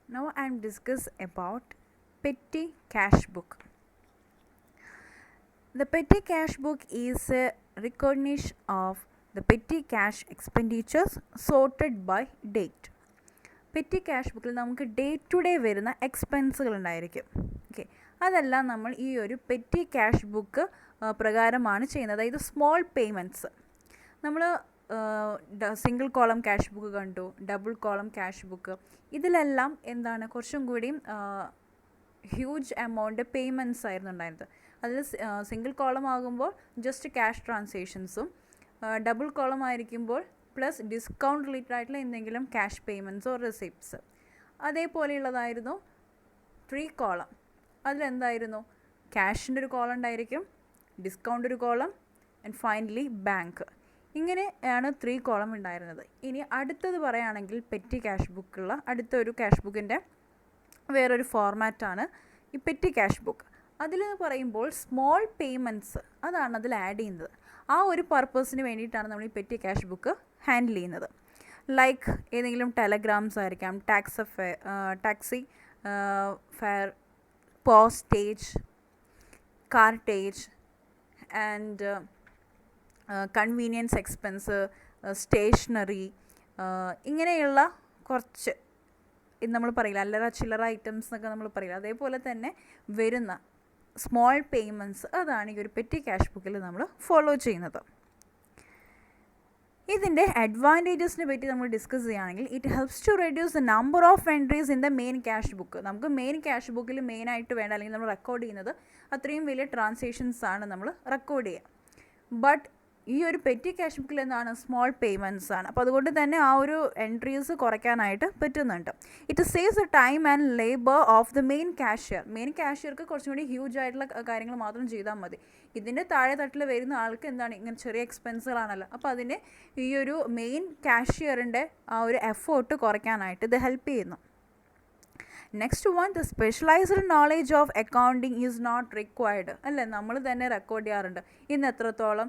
Now I am discuss about petty cash book. The petty cash book is a recognition of the petty cash expenditures sorted by date. Petty cash ബുക്കിൽ നമുക്ക് day to day വരുന്ന എക്സ്പെൻസുകൾ ഉണ്ടായിരിക്കും. Okay, അതെല്ലാം നമ്മൾ ഈ ഒരു petty cash book പ്രകാരമാണ് ചെയ്യുന്നത്. അതായത് സ്മോൾ പേയ്മെൻറ്റ്സ് നമ്മൾ സിംഗിൾ കോളം ക്യാഷ് ബുക്ക് കണ്ടു, ഡബിൾ കോളം ക്യാഷ് ബുക്ക്. ഇതിലെല്ലാം എന്താണ് കുറച്ചും കൂടിയും ഹ്യൂജ് എമൗണ്ട് പേയ്മെൻറ്റ്സ് ആയിരുന്നു ഉണ്ടായിരുന്നത്. അതിൽ സിംഗിൾ കോളം ആകുമ്പോൾ ജസ്റ്റ് ക്യാഷ് ട്രാൻസാക്ഷൻസും, ഡബിൾ കോളം ആയിരിക്കുമ്പോൾ പ്ലസ് ഡിസ്കൗണ്ട് റിലേറ്റഡ് ആയിട്ടുള്ള എന്തെങ്കിലും ക്യാഷ് പേയ്മെൻറ്റ്സോ റിസിപ്റ്റ്സ്. അതേപോലെയുള്ളതായിരുന്നു 3 കോളം. അതിലെന്തായിരുന്നു, ക്യാഷിൻ്റെ ഒരു കോളം ഉണ്ടായിരിക്കും, ഡിസ്കൗണ്ട് ഒരു കോളം, ആൻഡ് ഫൈനലി ബാങ്ക്. ഇങ്ങനെയാണ് 3 കോളം ഉണ്ടായിരുന്നത്. ഇനി അടുത്തത് പറയുകയാണെങ്കിൽ പെറ്റി ക്യാഷ് ബുക്കുള്ള അടുത്തൊരു ക്യാഷ് ബുക്കിൻ്റെ വേറൊരു ഫോർമാറ്റാണ് ഈ പെറ്റി ക്യാഷ് ബുക്ക്. അതിൽ പറയുമ്പോൾ സ്മോൾ പേയ്മെൻറ്റ്സ് അതാണ് അതിൽ ആഡ് ചെയ്യുന്നത്. ആ ഒരു പർപ്പസിന് വേണ്ടിയിട്ടാണ് നമ്മൾ ഈ പെറ്റി ക്യാഷ് ബുക്ക് ഹാൻഡിൽ ചെയ്യുന്നത്. ലൈക്ക് ഏതെങ്കിലും ടെലഗ്രാംസ് ആയിരിക്കാം, taxi fare, postage, cartage and convenience expense, stationery, ഇങ്ങനെയുള്ള കുറച്ച് ഇത് നമ്മൾ പറയില്ല അല്ലറ ചില്ലറ ഐറ്റംസ് എന്നൊക്കെ നമ്മൾ പറയില്ല, അതേപോലെ തന്നെ വരുന്ന സ്മോൾ പേയ്മെൻറ്റ്സ് അതാണ് ഈ ഒരു പെറ്റി ക്യാഷ് ബുക്കിൽ നമ്മൾ ഫോളോ ചെയ്യുന്നത്. ഇതിൻ്റെ അഡ്വാൻറ്റേജസിനെ പറ്റി നമ്മൾ ഡിസ്കസ് ചെയ്യുകയാണെങ്കിൽ it helps to reduce the number of entries in the main cash book. നമുക്ക് മെയിൻ ക്യാഷ് ബുക്കിൽ മെയിനായിട്ട് വേണ്ട അല്ലെങ്കിൽ നമ്മൾ റെക്കോർഡ് ചെയ്യുന്നത് അത്രയും വലിയ ട്രാൻസാക്ഷൻസ് ആണ് നമ്മൾ റെക്കോർഡ് ചെയ്യുക. ബട്ട് ഈ ഒരു പെറ്റി ക്യാഷ് ബുക്കിൽ എന്താണ്, സ്മോൾ പേയ്മെൻറ്റ്സ് ആണ്. അപ്പോൾ അതുകൊണ്ട് തന്നെ ആ ഒരു എൻട്രീസ് കുറയ്ക്കാനായിട്ട് പറ്റുന്നുണ്ട്. It saves the time and labour of the main cashier. Main ക്യാഷ്യർക്ക് കുറച്ചും കൂടി ഹ്യൂജ് ആയിട്ടുള്ള കാര്യങ്ങൾ മാത്രം ചെയ്താൽ മതി. ഇതിൻ്റെ താഴെ തട്ടിൽ വരുന്ന ആൾക്ക് എന്താണ്, ഇങ്ങനെ ചെറിയ എക്സ്പെൻസുകളാണല്ലോ. അപ്പോൾ അതിന് ഈ ഒരു മെയിൻ ക്യാഷ്യറിൻ്റെ ആ ഒരു എഫേർട്ട് കുറയ്ക്കാനായിട്ട് ഇത് ഹെൽപ്പ് ചെയ്യുന്നു. Next one, the specialised knowledge of accounting is not required. അല്ലേ, നമ്മൾ തന്നെ റെക്കോർഡ് ചെയ്യാറുണ്ട് ഇന്ന് എത്രത്തോളം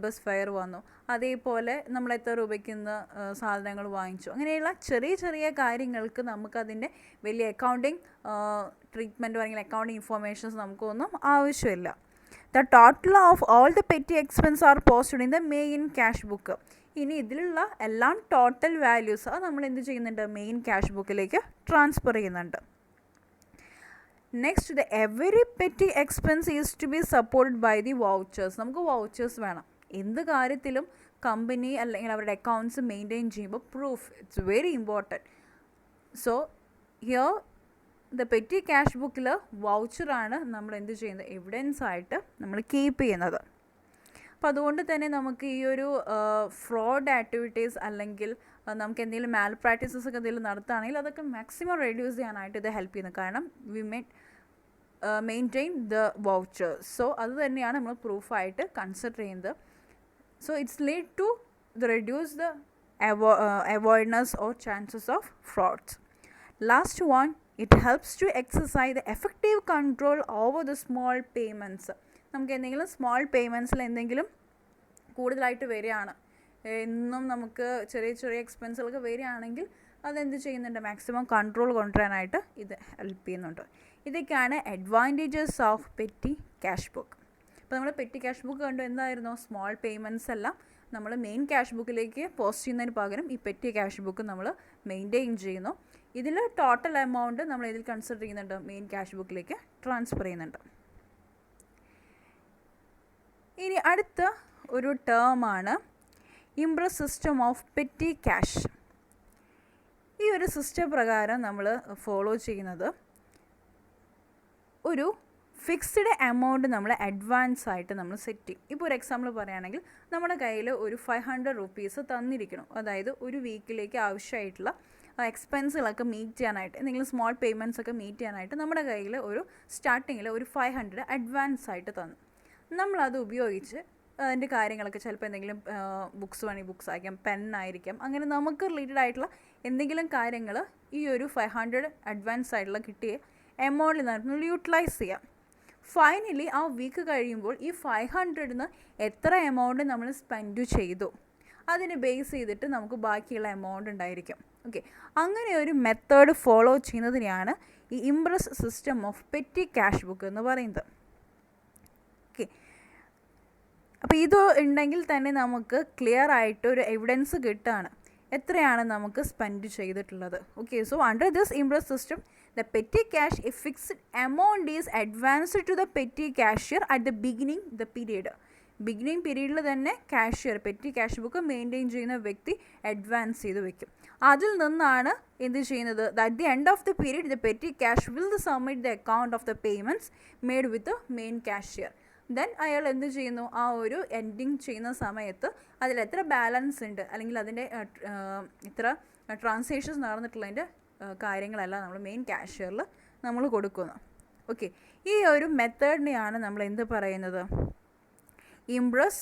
ബസ് ഫെയർ വന്നു, അതേപോലെ നമ്മൾ എത്ര രൂപയ്ക്ക് ഇന്ന് സാധനങ്ങൾ വാങ്ങിച്ചു. അങ്ങനെയുള്ള ചെറിയ ചെറിയ കാര്യങ്ങൾക്ക് നമുക്കതിൻ്റെ വലിയ അക്കൗണ്ടിങ് ട്രീറ്റ്മെൻറ്റോ അല്ലെങ്കിൽ അക്കൗണ്ടിങ് ഇൻഫോർമേഷൻസ് നമുക്കൊന്നും ആവശ്യമില്ല. The total of all the petty expense are posted in the main cash book. ഇനി ഇതിലുള്ള എല്ലാം ടോട്ടൽ വാല്യൂസ് അത് നമ്മൾ എന്ത് ചെയ്യുന്നുണ്ട്, മെയിൻ ക്യാഷ് ബുക്കിലേക്ക് ട്രാൻസ്ഫർ ചെയ്യുന്നുണ്ട്. Next, the every petty expense is to be supported by the vouchers. നമുക്ക് വൗച്ചേഴ്സ് വേണം എന്ത് കാര്യത്തിലും. കമ്പനി അല്ലെങ്കിൽ അവരുടെ അക്കൗണ്ട്സ് മെയിൻറ്റെയിൻ ചെയ്യുമ്പോൾ proof it's very important. So here the petty cash ബുക്കിൽ വൗച്ചറാണ് നമ്മൾ എന്ത് ചെയ്യുന്നത്, എവിഡൻസ് ആയിട്ട് നമ്മൾ കീപ്പ് ചെയ്യുന്നത്. അപ്പോൾ അതുകൊണ്ട് തന്നെ നമുക്ക് ഈ ഒരു ഫ്രോഡ് ആക്ടിവിറ്റീസ് അല്ലെങ്കിൽ നമുക്ക് എന്തെങ്കിലും മാൽ പ്രാക്ടീസസ് ഒക്കെ എന്തെങ്കിലും നടത്തുകയാണെങ്കിൽ അതൊക്കെ മാക്സിമം റെഡ്യൂസ് ചെയ്യാനായിട്ട് ഇത് ഹെൽപ്പ് ചെയ്യുന്നത്. കാരണം we maintain the voucher. So അത് തന്നെയാണ് നമ്മൾ പ്രൂഫായിട്ട് കൺസിഡർ ചെയ്യുന്നത്. So it's lead to the reduce the avoidness or chances of frauds. Last one, it helps to exercise the effective control over the small payments. നമുക്ക് എന്തെങ്കിലും small പേയ്മെൻറ്റ്സിൽ എന്തെങ്കിലും കൂടുതലായിട്ട് വരികയാണ്, എന്നും നമുക്ക് ചെറിയ ചെറിയ എക്സ്പെൻസുകളൊക്കെ വരികയാണെങ്കിൽ അതെന്ത് ചെയ്യുന്നുണ്ട്, മാക്സിമം കൺട്രോൾ കൊണ്ടുവരാനായിട്ട് ഇത് ഹെൽപ്പ് ചെയ്യുന്നുണ്ട്. ഇതൊക്കെയാണ് advantages of petty cash book. അപ്പോൾ നമ്മൾ പെറ്റി ക്യാഷ് ബുക്ക് കണ്ടു എന്തായിരുന്നു, സ്മോൾ പേയ്മെൻറ്റ്സ് എല്ലാം നമ്മൾ മെയിൻ ക്യാഷ് ബുക്കിലേക്ക് പോസ്റ്റ് ചെയ്യുന്നതിന് പകരം ഈ പെറ്റി ക്യാഷ് ബുക്ക് നമ്മൾ മെയിൻറ്റെയിൻ ചെയ്യുന്നു. ഇതിൽ ടോട്ടൽ എമൗണ്ട് നമ്മൾ ഇതിൽ കൺസിഡർ ചെയ്യുന്നുണ്ട്, മെയിൻ ക്യാഷ് ബുക്കിലേക്ക് ട്രാൻസ്ഫർ ചെയ്യുന്നുണ്ട്. ഇനി അടുത്ത ഒരു ടേമാണ് imprest system of petty cash. ഈ ഒരു സിസ്റ്റം പ്രകാരം നമ്മൾ ഫോളോ ചെയ്യുന്നത് ഒരു ഫിക്സ്ഡ് എമൗണ്ട് നമ്മൾ അഡ്വാൻസ് ആയിട്ട് നമ്മൾ സെറ്റ് ചെയ്യും. ഇപ്പോൾ ഒരു എക്സാമ്പിൾ പറയുകയാണെങ്കിൽ നമ്മുടെ കയ്യിൽ ഒരു 500 റുപ്പീസ് തന്നിരിക്കണം. അതായത് ഒരു വീക്കിലേക്ക് ആവശ്യമായിട്ടുള്ള എക്സ്പെൻസുകളൊക്കെ മീറ്റ് ചെയ്യാനായിട്ട്, എന്തെങ്കിലും സ്മോൾ പേയ്മെൻറ്റ്സ് ഒക്കെ മീറ്റ് ചെയ്യാനായിട്ട് നമ്മുടെ കയ്യിൽ ഒരു സ്റ്റാർട്ടിങ്ങിൽ ഒരു 500 അഡ്വാൻസ് ആയിട്ട് തന്നു. നമ്മളത് ഉപയോഗിച്ച് അതിൻ്റെ കാര്യങ്ങളൊക്കെ ചിലപ്പോൾ എന്തെങ്കിലും ബുക്സ് വേണമെങ്കിൽ ബുക്സ് ആയിരിക്കാം, പെന്നായിരിക്കാം, അങ്ങനെ നമുക്ക് റിലേറ്റഡ് ആയിട്ടുള്ള എന്തെങ്കിലും കാര്യങ്ങൾ ഈ ഒരു 500 അഡ്വാൻസ് ആയിട്ടുള്ള കിട്ടിയ എമൗണ്ടിൽ നമ്മൾ യൂട്ടിലൈസ് ചെയ്യാം. ഫൈനലി ആ വീക്ക് കഴിയുമ്പോൾ ഈ 500ന് എത്ര എമൗണ്ട് നമ്മൾ സ്പെൻഡ് ചെയ്തു അതിനെ ബേസ് ചെയ്തിട്ട് നമുക്ക് ബാക്കിയുള്ള എമൗണ്ട് ഉണ്ടായിരിക്കും. ഓക്കെ, അങ്ങനെ ഒരു മെത്തേഡ് ഫോളോ ചെയ്യുന്നതിനെയാണ് ഈ Impress system of petty cash book എന്ന് പറയുന്നത്. ഓക്കെ, അപ്പോൾ ഇത് ഉണ്ടെങ്കിൽ തന്നെ നമുക്ക് ക്ലിയർ ആയിട്ട് ഒരു എവിഡൻസ് കിട്ടുകയാണ് എത്രയാണ് നമുക്ക് സ്പെൻഡ് ചെയ്തിട്ടുള്ളത്. Okay, so under this Impress system the petty cash, a fixed amount is advanced to the petty cashier at the beginning the period. Beginning പീരീഡിൽ തന്നെ cashier petty cash book maintain ചെയ്യുന്ന വ്യക്തി advance ചെയ്ത് വെക്കും. അതിൽ നിന്നാണ് എന്ത് ചെയ്യുന്നത്, at the end of the period the petty cash will submit the account of the payments made with main cashier. Then അയാൾ എന്ത് ചെയ്യുന്നു, ആ ഒരു എൻഡിങ് ചെയ്യുന്ന സമയത്ത് അതിൽ എത്ര ബാലൻസ് ഉണ്ട് അല്ലെങ്കിൽ അതിൻ്റെ ഇത്ര ട്രാൻസാക്ഷൻസ് നടന്നിട്ടുള്ളതിൻ്റെ കാര്യങ്ങളെല്ലാം നമ്മൾ മെയിൻ കാഷ്യറിൽ നമ്മൾ കൊടുക്കുന്നു. ഓക്കെ, ഈ ഒരു മെത്തേഡിനെയാണ് നമ്മൾ എന്ത് പറയുന്നത്, Impress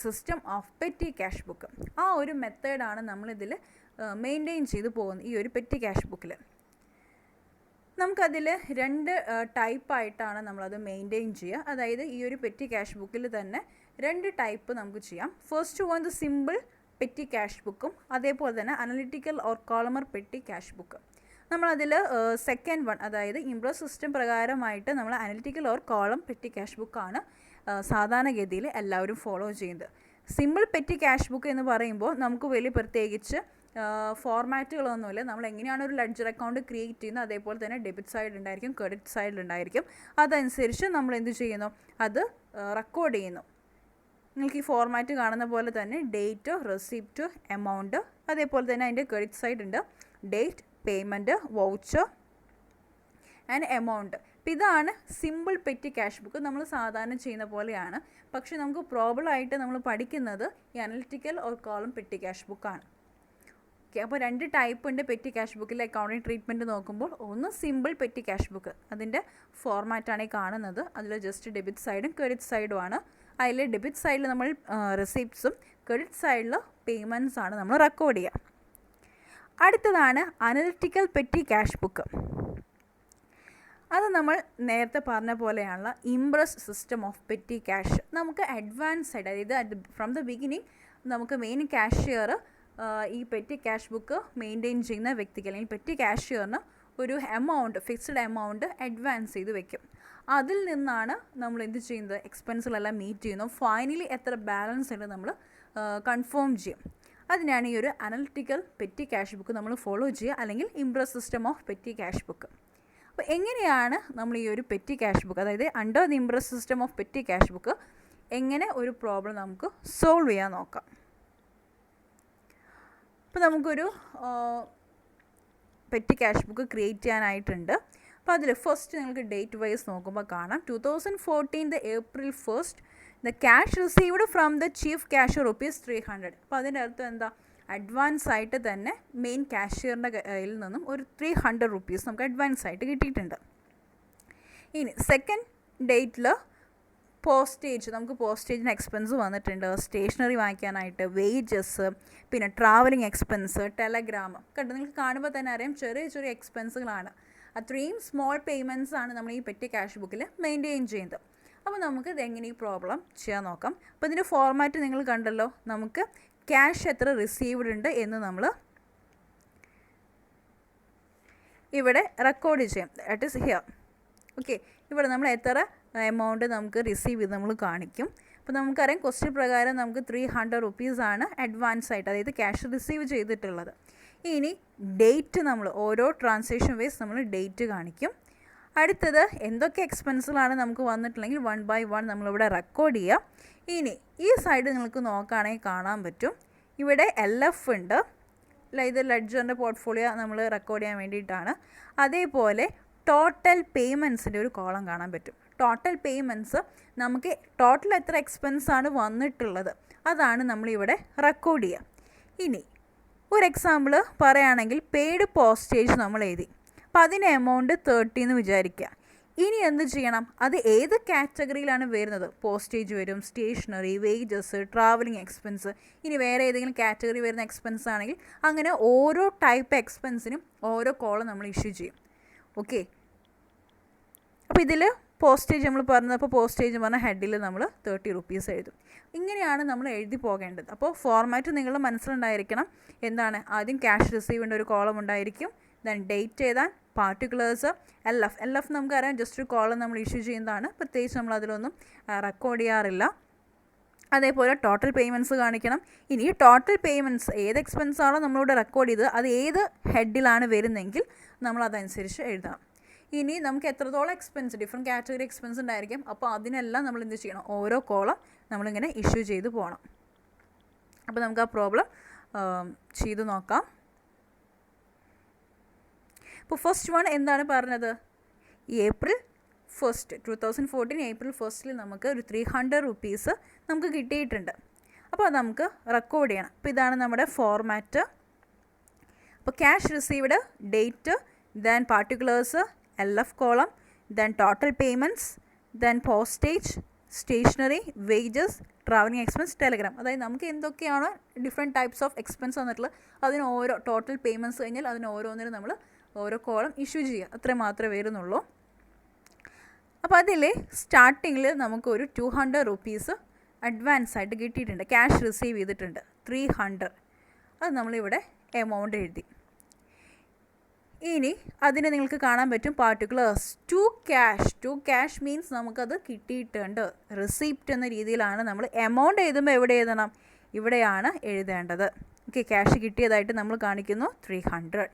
system of petty cash book. ആ ഒരു മെത്തേഡാണ് നമ്മളിതിൽ മെയിൻറ്റെയിൻ ചെയ്ത് പോകുന്നത്. ഈ ഒരു പെറ്റി ക്യാഷ് ബുക്കിൽ നമുക്കതിൽ 2 ടൈപ്പായിട്ടാണ് നമ്മളത് മെയിൻറ്റെയിൻ ചെയ്യുക. അതായത് ഈ ഒരു പെറ്റി ക്യാഷ് ബുക്കിൽ തന്നെ 2 ടൈപ്പ് നമുക്ക് ചെയ്യാം. First one the simple petty cash ബുക്കും അതേപോലെ തന്നെ analytical or columnar petty cash book. നമ്മളതിൽ സെക്കൻഡ് വൺ, അതായത് ഇംപ്രസ് സിസ്റ്റം പ്രകാരമായിട്ട് നമ്മൾ analytical or column petty cash ബുക്കാണ് സാധാരണഗതിയിൽ എല്ലാവരും ഫോളോ ചെയ്യുന്നത്. സിമ്പിൾ പെറ്റി ക്യാഷ് ബുക്ക് എന്ന് പറയുമ്പോൾ നമുക്ക് വലിയ പ്രത്യേകിച്ച് ഫോർമാറ്റുകളൊന്നുമില്ല. നമ്മൾ എങ്ങനെയാണ് ഒരു ലെഡ്ജർ അക്കൗണ്ട് ക്രിയേറ്റ് ചെയ്യുന്നത് അതേപോലെ തന്നെ ഡെബിറ്റ് സൈഡ് ഉണ്ടായിരിക്കും, ക്രെഡിറ്റ് സൈഡിൽ ഉണ്ടായിരിക്കും. അതനുസരിച്ച് നമ്മൾ എന്ത് ചെയ്യുന്നു, അത് റെക്കോർഡ് ചെയ്യുന്നു. നിങ്ങൾക്ക് ഈ ഫോർമാറ്റ് കാണുന്ന പോലെ തന്നെ ഡേറ്റ്, റെസിപ്റ്റ്, എമൗണ്ട്, അതേപോലെ തന്നെ അതിൻ്റെ ക്രെഡിറ്റ് സൈഡ് ഉണ്ട്, date, payment, voucher and amount. അപ്പോൾ ഇതാണ് സിമ്പിൾ പെറ്റി ക്യാഷ് ബുക്ക്. നമ്മൾ സാധാരണ ചെയ്യുന്ന പോലെയാണ്. പക്ഷേ നമുക്ക് പ്രോബ്ലമായിട്ട് നമ്മൾ പഠിക്കുന്നത് ഈ analytical or column petty cash ബുക്കാണ്. ഓക്കെ, അപ്പോൾ 2 ടൈപ്പ് ഉണ്ട് പെറ്റി ക്യാഷ് ബുക്കിൽ അക്കൗണ്ടിങ് ട്രീറ്റ്മെൻറ്റ് നോക്കുമ്പോൾ. ഒന്ന് സിമ്പിൾ പെറ്റി ക്യാഷ് ബുക്ക്, അതിൻ്റെ ഫോർമാറ്റാണ് ഈ കാണുന്നത്. അതിൽ ജസ്റ്റ് ഡെബിറ്റ് സൈഡും ക്രെഡിറ്റ് സൈഡുമാണ്. അതിൽ ഡെബിറ്റ് സൈഡിൽ നമ്മൾ റെസിപ്റ്റ്സും ക്രെഡിറ്റ് സൈഡിൽ പേയ്മെൻറ്റ്സ് ആണ് നമ്മൾ റെക്കോർഡ് ചെയ്യുക. അടുത്തതാണ് അനലിറ്റിക്കൽ പെറ്റി ക്യാഷ് ബുക്ക്. അത് നമ്മൾ നേരത്തെ പറഞ്ഞ പോലെയുള്ള Impress system of petty cash. നമുക്ക് അഡ്വാൻസ് ആയിട്ട്, അതായത് ഫ്രം ദ ബിഗിനിങ് നമുക്ക് മെയിൻ കാഷ്യർ ഈ പെറ്റി ക്യാഷ് ബുക്ക് മെയിൻറ്റെയിൻ ചെയ്യുന്ന വ്യക്തിക്ക് അല്ലെങ്കിൽ പെറ്റി കാഷ്യറിന് ഒരു എമൗണ്ട്, ഫിക്സ്ഡ് എമൗണ്ട് അഡ്വാൻസ് ചെയ്ത് വെക്കും. അതിൽ നിന്നാണ് നമ്മൾ എന്ത് ചെയ്യുന്നത്, എക്സ്പെൻസുകളെല്ലാം മീറ്റ് ചെയ്യുന്നു. ഫൈനലി എത്ര ബാലൻസ് ഉണ്ട് നമ്മൾ കൺഫേം ചെയ്യും. അതിനാണ് ഈ ഒരു അനലിറ്റിക്കൽ പെറ്റി ക്യാഷ് ബുക്ക് നമ്മൾ ഫോളോ ചെയ്യുക, അല്ലെങ്കിൽ Impress system of petty cash book. അപ്പോൾ എങ്ങനെയാണ് നമ്മൾ ഈ ഒരു പെറ്റി ക്യാഷ് ബുക്ക്, അതായത് under the Impress system of petty cash book എങ്ങനെ ഒരു പ്രോബ്ലം നമുക്ക് സോൾവ് ചെയ്യാൻ നോക്കാം. അപ്പോൾ നമുക്കൊരു പെറ്റി ക്യാഷ് ബുക്ക് ക്രിയേറ്റ് ചെയ്യാനായിട്ടുണ്ട്. അപ്പോൾ അതിൽ ഫസ്റ്റ് നിങ്ങൾക്ക് ഡേറ്റ് വൈസ് നോക്കുമ്പോൾ കാണാം 2014 April 1st the cash received from the chief cashier ₹300. അപ്പോൾ അതിൻ്റെ അർത്ഥം എന്താ, അഡ്വാൻസ് ആയിട്ട് തന്നെ മെയിൻ കാഷ്യറിൻ്റെ കയ്യിൽ നിന്നും ഒരു ₹300 നമുക്ക് അഡ്വാൻസ് ആയിട്ട് കിട്ടിയിട്ടുണ്ട്. ഇനി സെക്കൻഡ് ഡേറ്റിൽ പോസ്റ്റേജ്, നമുക്ക് പോസ്റ്റേജിന് എക്സ്പെൻസ് വന്നിട്ടുണ്ട്. സ്റ്റേഷനറി വാങ്ങിക്കാനായിട്ട്, വേജസ്, പിന്നെ ട്രാവലിംഗ് എക്സ്പെൻസ്, ടെലഗ്രാം. കണ്ടോ, നിങ്ങൾക്ക് കാണുമ്പോൾ തന്നെ അറിയാം ചെറിയ ചെറിയ എക്സ്പെൻസുകളാണ്. അത്രയും സ്മോൾ പേയ്മെൻറ്റ്സ് ആണ് നമ്മൾ ഈ പെറ്റി ക്യാഷ് ബുക്കിൽ മെയിൻറ്റെയിൻ ചെയ്യുന്നത്. അപ്പോൾ നമുക്ക് ഇതെങ്ങനെ ഈ പ്രോബ്ലം ചെയ്യാൻ നോക്കാം. അപ്പോൾ ഇതിൻ്റെ ഫോർമാറ്റ് നിങ്ങൾ കണ്ടല്ലോ. നമുക്ക് ക്യാഷ് എത്ര റിസീവ്ഡ് ഉണ്ട് എന്ന് നമ്മൾ ഇവിടെ റെക്കോർഡ് ചെയ്യാം. That is here. ഓക്കെ, ഇവിടെ നമ്മൾ എത്ര എമൗണ്ട് നമുക്ക് റിസീവ് ചെയ്ത് നമ്മൾ കാണിക്കും. അപ്പോൾ നമുക്കറിയാം ക്വസ്റ്റ്യൻ പ്രകാരം നമുക്ക് ₹300 ആണ് അഡ്വാൻസ് ആയിട്ട്, അതായത് ക്യാഷ് റിസീവ് ചെയ്തിട്ടുള്ളത്. ഇനി ഡേറ്റ് നമ്മൾ ഓരോ ട്രാൻസാക്ഷൻ വൈസ് നമ്മൾ ഡേറ്റ് കാണിക്കും. അടുത്തത് എന്തൊക്കെ എക്സ്പെൻസുകളാണ് നമുക്ക് വന്നിട്ടുണ്ടെങ്കിൽ 1 by 1 നമ്മളിവിടെ റെക്കോർഡ് ചെയ്യാം. ഇനി ഈ സൈഡ് നിങ്ങൾക്ക് നോക്കുകയാണെങ്കിൽ കാണാൻ പറ്റും, ഇവിടെ LF ഉണ്ട്. ഇത് ലെഡ്ജറിൻ്റെ പോർട്ട്ഫോളിയോ നമ്മൾ റെക്കോർഡ് ചെയ്യാൻ വേണ്ടിയിട്ടാണ്. അതേപോലെ ടോട്ടൽ പേയ്മെൻറ്റ്സിൻ്റെ ഒരു കോളം കാണാൻ പറ്റും. ടോട്ടൽ പേയ്മെൻറ്റ്സ് നമുക്ക് ടോട്ടൽ എത്ര എക്സ്പെൻസാണ് വന്നിട്ടുള്ളത് അതാണ് നമ്മളിവിടെ റെക്കോർഡ് ചെയ്യുക. ഇനി ഒരു എക്സാമ്പിൾ പറയുകയാണെങ്കിൽ പെയ്ഡ് പോസ്റ്റേജ് നമ്മൾ എഴുതി. അപ്പോൾ അതിന് എമൗണ്ട് 30 എന്ന് വിചാരിക്കുക. ഇനി എന്ത് ചെയ്യണം, അത് ഏത് കാറ്റഗറിയിലാണ് വരുന്നത്, പോസ്റ്റേജ് വരും, സ്റ്റേഷനറി, വേജസ്, ട്രാവലിംഗ് എക്സ്പെൻസ്, ഇനി വേറെ ഏതെങ്കിലും കാറ്റഗറി വരുന്ന എക്സ്പെൻസ് ആണെങ്കിൽ അങ്ങനെ ഓരോ ടൈപ്പ് എക്സ്പെൻസിനും ഓരോ കോളം നമ്മൾ ഇഷ്യൂ ചെയ്യും. ഓക്കെ, അപ്പോൾ ഇതിൽ പോസ്റ്റേജ് നമ്മൾ പറഞ്ഞപ്പോൾ പോസ്റ്റേജ് പറഞ്ഞ ഹെഡിൽ നമ്മൾ 30 rupees എഴുതും. ഇങ്ങനെയാണ് നമ്മൾ എഴുതി പോകേണ്ടത്. അപ്പോൾ ഫോർമാറ്റ് നിങ്ങളുടെ മനസ്സിലുണ്ടായിരിക്കണം. എന്താണ്, ആദ്യം ക്യാഷ് റിസീവിൻ്റെ ഒരു കോളം ഉണ്ടായിരിക്കും, ദെൻ ഡേറ്റ് എഴുതാൻ, പാർട്ടിക്കുലേഴ്സ്, LF നമുക്കറിയാം ജസ്റ്റ് ഒരു കോളം നമ്മൾ ഇഷ്യൂ ചെയ്യുന്നതാണ്, പ്രത്യേകിച്ച് നമ്മൾ അതിലൊന്നും റെക്കോർഡ് ചെയ്യാറില്ല. അതേപോലെ ടോട്ടൽ പേയ്മെൻറ്റ്സ് കാണിക്കണം. ഇനി ടോട്ടൽ പേയ്മെൻറ്റ്സ് ഏത് എക്സ്പെൻസ് ആണോ നമ്മളിവിടെ റെക്കോർഡ് ചെയ്തത് അത് ഏത് ഹെഡിലാണ് വരുന്നതെങ്കിൽ നമ്മൾ അതനുസരിച്ച് എഴുതണം. ഇനി നമുക്ക് എത്രത്തോളം എക്സ്പെൻസ്, ഡിഫറെൻറ്റ് കാറ്റഗറി എക്സ്പെൻസ് ഉണ്ടായിരിക്കും. അപ്പോൾ അതിനെല്ലാം നമ്മൾ എന്ത് ചെയ്യണം, ഓരോ കോളം നമ്മളിങ്ങനെ ഇഷ്യൂ ചെയ്ത് പോകണം. അപ്പോൾ നമുക്ക് ആ പ്രോബ്ലം ചെയ്ത് നോക്കാം. ഇപ്പോൾ ഫസ്റ്റ് വൺ എന്താണ് പറഞ്ഞത്, April 1st 2014 April 1st നമുക്ക് ഒരു 300 rupees നമുക്ക് കിട്ടിയിട്ടുണ്ട്. അപ്പോൾ അത് നമുക്ക് റെക്കോർഡ് ചെയ്യണം. അപ്പോൾ ഇതാണ് നമ്മുടെ ഫോർമാറ്റ്. അപ്പോൾ cash received, date, then particulars, LF column, then total payments, then postage, stationery, wages, travelling expense, telegram. അതായത് നമുക്ക് എന്തൊക്കെയാണോ ഡിഫറെൻറ്റ് ടൈപ്സ് ഓഫ് എക്സ്പെൻസ് വന്നിട്ടുള്ളത് അതിന് ഓരോ ടോട്ടൽ പേയ്മെൻറ്റ്സ് കഴിഞ്ഞാൽ അതിന് ഓരോന്നിനും നമ്മൾ ഓരോ കോളം ഇഷ്യൂ ചെയ്യുക. അത്രയും മാത്രമേ വരുന്നുള്ളൂ. അപ്പോൾ അതിൽ സ്റ്റാർട്ടിങ്ങിൽ നമുക്കൊരു 200 rupees അഡ്വാൻസ് ആയിട്ട് കിട്ടിയിട്ടുണ്ട്, ക്യാഷ് റിസീവ് ചെയ്തിട്ടുണ്ട് 300. അത് നമ്മളിവിടെ എമൗണ്ട് എഴുതി. ഇനി അതിനെ നിങ്ങൾക്ക് കാണാൻ പറ്റും പാർട്ടിക്കുലേഴ്സ് ടു ക്യാഷ് മീൻസ് നമുക്കത് കിട്ടിയിട്ടുണ്ട്, റിസീപ്റ്റ് എന്ന രീതിയിലാണ് നമ്മൾ എമൗണ്ട് എഴുതുമ്പോൾ എവിടെ എഴുതണം, ഇവിടെയാണ് എഴുതേണ്ടത്. ഓക്കെ, ക്യാഷ് കിട്ടിയതായിട്ട് നമ്മൾ കാണിക്കുന്നു 300.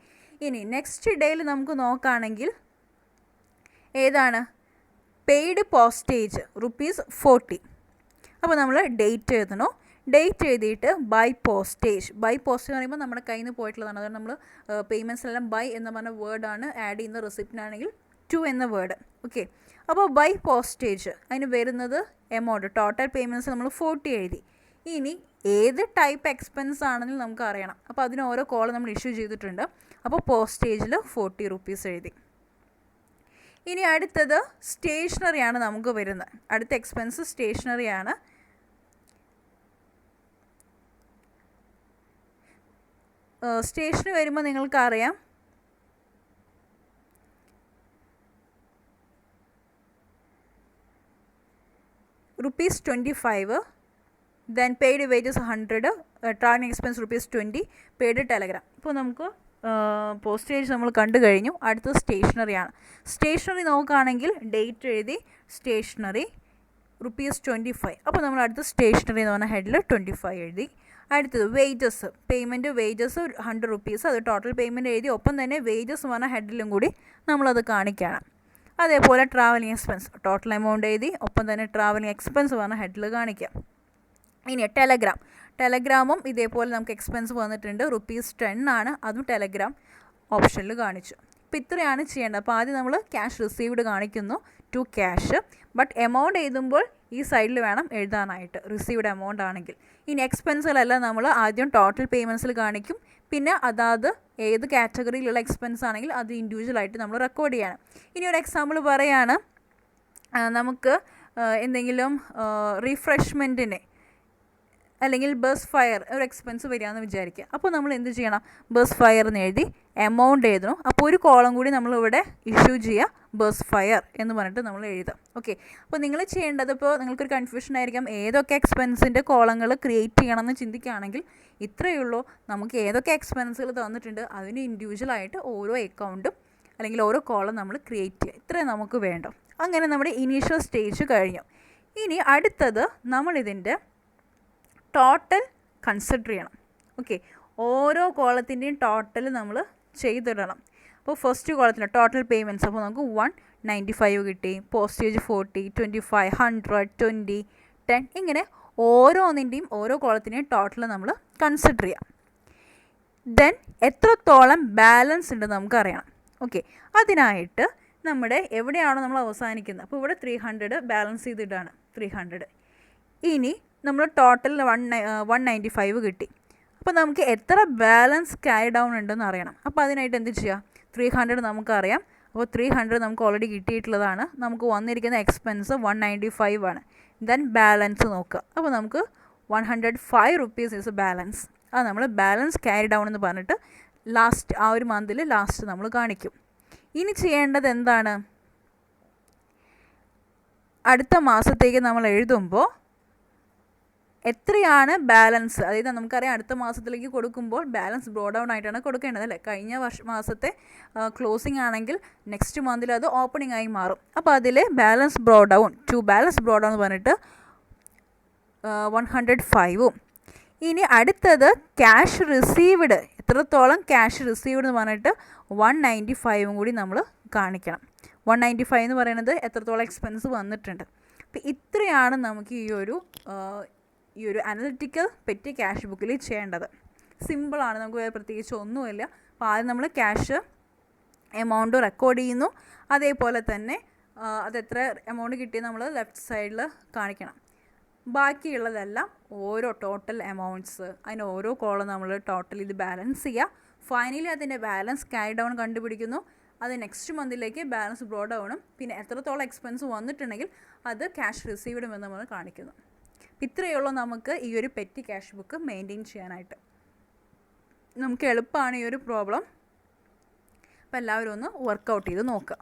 ഇനി നെക്സ്റ്റ് ഡേയിൽ നമുക്ക് നോക്കുകയാണെങ്കിൽ ഏതാണ്, പെയ്ഡ് പോസ്റ്റേജ് ₹40. അപ്പോൾ നമ്മൾ ഡേറ്റ് എഴുതണോ, ഡേറ്റ് എഴുതിയിട്ട് ബൈ പോസ്റ്റേജ് എന്ന് പറയുമ്പോൾ നമ്മുടെ കയ്യിൽ നിന്ന് പോയിട്ടുള്ളതാണ്. അതുകൊണ്ട് നമ്മൾ പേയ്മെൻറ്റ്സിലെല്ലാം ബൈ എന്ന് പറഞ്ഞ വേർഡാണ് ആഡ് ചെയ്യുന്ന, റെസിപ്റ്റിനാണെങ്കിൽ ടു എന്ന വേർഡ്. ഓക്കെ, അപ്പോൾ ബൈ പോസ്റ്റേജ് അതിന് വരുന്നത് എമൗണ്ട്, ടോട്ടൽ പേയ്മെൻറ്റ്സ് നമ്മൾ 40 എഴുതി. ഇനി ഏത് ടൈപ്പ് എക്സ്പെൻസ് ആണെന്ന് നമുക്ക് അറിയണം. അപ്പോൾ അതിന് ഓരോ കോൾ നമ്മൾ ഇഷ്യൂ ചെയ്തിട്ടുണ്ട്. അപ്പോൾ പോസ്റ്റേജിൽ 40 rupees എഴുതി. ഇനി അടുത്തത് സ്റ്റേഷനറിയാണ് നമുക്ക് വരുന്നത്. അടുത്ത എക്സ്പെൻസ് സ്റ്റേഷനറിയാണ്. സ്റ്റേഷനറി വരുമ്പോൾ നിങ്ങൾക്കറിയാം ₹25, then paid wages 100, travelling expense ₹20, paid Telegram. ഇപ്പോൾ നമുക്ക് പോസ്റ്റേജ് നമ്മൾ കണ്ടു കഴിഞ്ഞു. അടുത്തത് സ്റ്റേഷനറിയാണ്. സ്റ്റേഷനറി നോക്കുകയാണെങ്കിൽ ഡേറ്റ് എഴുതി, സ്റ്റേഷനറി ₹25. അപ്പോൾ നമ്മൾ അടുത്ത സ്റ്റേഷനറി എന്ന് പറഞ്ഞ ഹെഡിൽ 25 എഴുതി. അടുത്തത് വേജസ്, വേജസ് 100 rupees, അത് ടോട്ടൽ പേയ്മെൻറ്റ് എഴുതി. ഒപ്പം തന്നെ വേജസ് എന്ന് പറഞ്ഞ ഹെഡിലും കൂടി നമ്മളത് കാണിക്കണം. അതേപോലെ ട്രാവലിംഗ് എക്സ്പെൻസ് ടോട്ടൽ എമൗണ്ട് എഴുതി, ഒപ്പം തന്നെ ട്രാവലിംഗ് എക്സ്പെൻസ് പറഞ്ഞ ഹെഡിൽ കാണിക്കാം. ഇനി ടെലഗ്രാമും ഇതേപോലെ നമുക്ക് എക്സ്പെൻസ് വന്നിട്ടുണ്ട്, ₹10 ആണ്, അതും ടെലഗ്രാം ഓപ്ഷനിൽ കാണിച്ചു. അപ്പോൾ ഇത്രയാണ് ചെയ്യേണ്ടത്. അപ്പോൾ ആദ്യം നമ്മൾ ക്യാഷ് റിസീവ്ഡ് കാണിക്കുന്നു ടു ക്യാഷ്, ബട്ട് എമൗണ്ട് എഴുതുമ്പോൾ ഈ സൈഡിൽ വേണം എഴുതാനായിട്ട്, റിസീവ്ഡ് എമൗണ്ട് ആണെങ്കിൽ. ഇനി എക്സ്പെൻസുകളെല്ലാം നമ്മൾ ആദ്യം ടോട്ടൽ പേയ്മെൻറ്റ്സിൽ കാണിക്കും, പിന്നെ അതാത് ഏത് കാറ്റഗറിയിലുള്ള എക്സ്പെൻസ് ആണെങ്കിൽ അത് ഇൻഡിവിജ്വലായിട്ട് നമ്മൾ റെക്കോർഡ് ചെയ്യണം. ഇനി ഒരു എക്സാമ്പിൾ പറയുകയാണ്, നമുക്ക് എന്തെങ്കിലും റിഫ്രഷ്മെൻറ്റിന് അല്ലെങ്കിൽ ബസ് ഫയർ ഒരു എക്സ്പെൻസ് വരികയെന്ന് വിചാരിക്കുക. അപ്പോൾ നമ്മൾ എന്ത് ചെയ്യണം, ബസ് ഫയർ എന്ന് എഴുതി എമൗണ്ട് എഴുതണം. അപ്പോൾ ഒരു കോളം കൂടി നമ്മളിവിടെ ഇഷ്യൂ ചെയ്യുക, ബസ് ഫയർ എന്ന് പറഞ്ഞിട്ട് നമ്മൾ എഴുതാം. ഓക്കെ, അപ്പോൾ നിങ്ങൾ ചെയ്യേണ്ടത്, ഇപ്പോൾ നിങ്ങൾക്കൊരു കൺഫ്യൂഷൻ ആയിരിക്കാം ഏതൊക്കെ എക്സ്പെൻസിൻ്റെ കോളങ്ങൾ ക്രിയേറ്റ് ചെയ്യണമെന്ന് ചിന്തിക്കുകയാണെങ്കിൽ ഇത്രയേ ഉള്ളൂ. നമുക്ക് ഏതൊക്കെ എക്സ്പെൻസുകൾ തന്നിട്ടുണ്ട് അതിന് ഇൻഡിവിജ്വലായിട്ട് ഓരോ അക്കൗണ്ടും അല്ലെങ്കിൽ ഓരോ കോളം നമ്മൾ ക്രിയേറ്റ് ചെയ്യുക. ഇത്രയും നമുക്ക് വേണ്ട. അങ്ങനെ നമ്മുടെ ഇനീഷ്യൽ സ്റ്റേജ് കഴിഞ്ഞു. ഇനി അടുത്തത് നമ്മളിതിൻ്റെ ടോട്ടൽ കൺസിഡർ ചെയ്യണം. ഓക്കെ, ഓരോ കോളത്തിൻ്റെയും ടോട്ടൽ നമ്മൾ ചെയ്തിടണം. അപ്പോൾ ഫസ്റ്റ് കോളത്തിന് ടോട്ടൽ പേയ്മെൻറ്റ്സ്, അപ്പോൾ നമുക്ക് 195 കിട്ടി, പോസ്റ്റേജ് 40, 25, 100, 20, 10, ഇങ്ങനെ ഓരോന്നിൻ്റെയും ഓരോ കോളത്തിൻ്റെയും ടോട്ടൽ നമ്മൾ കൺസിഡർ ചെയ്യാം. ദെൻ എത്രത്തോളം ബാലൻസ് ഉണ്ടെന്ന് നമുക്കറിയണം. ഓക്കെ, അതിനായിട്ട് നമ്മുടെ എവിടെയാണോ നമ്മൾ അവസാനിക്കുന്നത്, അപ്പോൾ ഇവിടെ 300 ബാലൻസ് ചെയ്തിട്ടാണ് 300. ഇനി നമ്മൾ ടോട്ടൽ 195 കിട്ടി. അപ്പോൾ നമുക്ക് എത്ര ബാലൻസ് ക്യാരി ഡൗൺ ഉണ്ടെന്ന് അറിയണം. അപ്പോൾ അതിനായിട്ട് എന്ത് ചെയ്യുക, 300 നമുക്കറിയാം. അപ്പോൾ 300 നമുക്ക് ഓൾറെഡി കിട്ടിയിട്ടുള്ളതാണ്. നമുക്ക് വന്നിരിക്കുന്ന എക്സ്പെൻസ് 195 ആണ്. ദെൻ ബാലൻസ് നോക്കുക. അപ്പോൾ നമുക്ക് 105 rupees ഇസ് ബാലൻസ്. അത് നമ്മൾ ബാലൻസ് ക്യാരി ഡൗൺ എന്ന് പറഞ്ഞിട്ട് ലാസ്റ്റ് ആ ഒരു മന്തിൽ ലാസ്റ്റ് നമ്മൾ കാണിക്കും. ഇനി ചെയ്യേണ്ടത് എന്താണ്, അടുത്ത മാസത്തേക്ക് നമ്മൾ എഴുതുമ്പോൾ എത്രയാണ് ബാലൻസ്, അതായത് നമുക്കറിയാം അടുത്ത മാസത്തിലേക്ക് കൊടുക്കുമ്പോൾ ബാലൻസ് ബ്രോ ഡൗൺ ആയിട്ടാണ് കൊടുക്കേണ്ടത് അല്ലേ. കഴിഞ്ഞ മാസത്തെ ക്ലോസിംഗ് ആണെങ്കിൽ നെക്സ്റ്റ് മന്തിൽ അത് ഓപ്പണിംഗ് ആയി മാറും. അപ്പോൾ അതിൽ balance bro down balance bro down എന്ന് പറഞ്ഞിട്ട് 105ഉം ഇനി അടുത്തത് ക്യാഷ് റിസീവ്ഡ്, എത്രത്തോളം ക്യാഷ് റിസീവ്ഡ് എന്ന് പറഞ്ഞിട്ട് 195ഉം കൂടി നമ്മൾ കാണിക്കണം. 195 എന്ന് പറയുന്നത് എത്രത്തോളം എക്സ്പെൻസ് വന്നിട്ടുണ്ട്. അപ്പോൾ ഇത്രയാണ് നമുക്ക് ഈ ഒരു അനലിറ്റിക്കൽ പെറ്റി ക്യാഷ് ബുക്കിൽ ചെയ്യേണ്ടത്. സിമ്പിളാണ്, നമുക്ക് വേറെ പ്രത്യേകിച്ച് ഒന്നുമില്ല. അപ്പോൾ ആദ്യം നമ്മൾ ക്യാഷ് എമൗണ്ട് റെക്കോർഡ് ചെയ്യുന്നു, അതേപോലെ തന്നെ അതെത്ര എമൗണ്ട് കിട്ടിയത് നമ്മൾ ലെഫ്റ്റ് സൈഡിൽ കാണിക്കണം. ബാക്കിയുള്ളതെല്ലാം ഓരോ ടോട്ടൽ എമൗണ്ട്സ്, അതിന് ഓരോ കോളം നമ്മൾ ടോട്ടൽ ഇത് ബാലൻസ് ചെയ്യുക. ഫൈനലി അതിൻ്റെ ബാലൻസ് ക്യാരി ഡൗൺ കണ്ടുപിടിക്കുന്നു. അത് നെക്സ്റ്റ് മന്തിലേക്ക് ബാലൻസ് ബ്രോ ഡൗണും പിന്നെ എത്രത്തോളം എക്സ്പെൻസ് വന്നിട്ടുണ്ടെങ്കിൽ അത് ക്യാഷ് റിസീവ്ഡും എന്ന് നമ്മൾ കാണിക്കുന്നു. ഇത്രയേ ഉള്ളൂ നമുക്ക് ഈ ഒരു പെറ്റി ക്യാഷ് ബുക്ക് മെയിൻറ്റെയിൻ ചെയ്യാനായിട്ട്. നമുക്ക് എളുപ്പമാണ് ഈ ഒരു പ്രോബ്ലം. അപ്പോൾ എല്ലാവരും ഒന്ന് വർക്കൗട്ട് ചെയ്ത് നോക്കുക.